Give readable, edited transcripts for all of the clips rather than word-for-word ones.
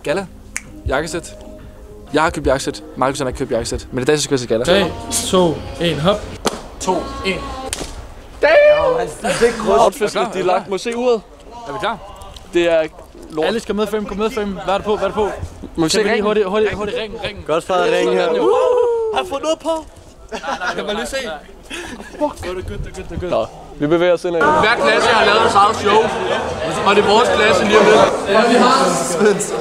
Galla. Jakkesæt. Jeg har købt jakkesæt. Markus har ikke købt jakkesæt. Men i dag så skal jeg til Galla. 3, 2, 1, hop. 2, 1. Damn! Det er grønt. Outfitsene, de er lagt. Må se uret? Er vi klar? Det er lort. Alle skal med 5, kom med 5. Hvad er det på? Hvad er det på? Må vi se ringen? Hurtigt, ringen. Godt fra ringen her. Har jeg fået noget på? Kan man lige se? Fuck. Nå, vi bevæger os indad. Hver klasse har lavet et eget show, og det er vores klasse lige om lidt. Og vi har Svends.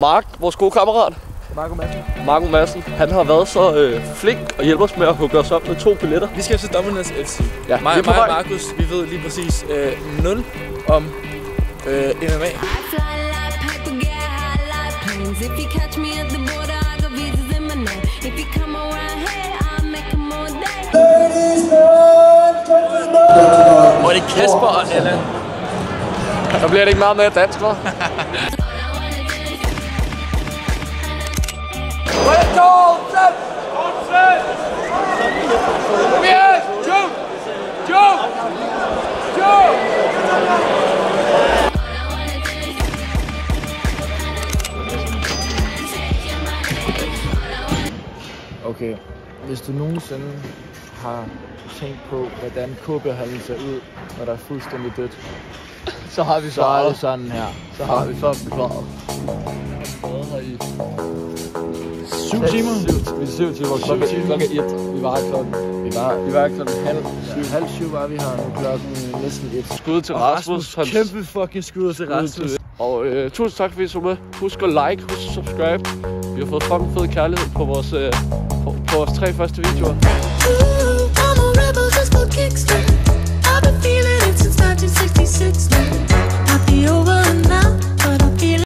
Mark, vores gode kammerat. Marco Madsen. Han har været så flink og hjælper os med at hugge os op med 2 billetter. Vi skal til Dominus FC. Ja, Mig og Markus, vi ved lige præcis 0 om MMA. Og det er Kasper og Allan. Så bliver det ikke meget mere dansk, hva'? Okay, hvis du nogensinde har tænkt på, hvordan KB-hallen ser ud, når der er fuldstændig dødt, så har vi svaret det sådan her. Så har vi så forklaret. Her i 7 timer? Vi er 7 timer. Klokken 1. Vi var klokken halv 7 var vi her. Nu klokken næsten 1. Skud til Rasmus. Kæmpe fucking skud til Rasmus. Og tusind tak fordi I så med. Husk at like, husk at subscribe. Vi har fået fucking fed kærlighed på vores 3 første videoer.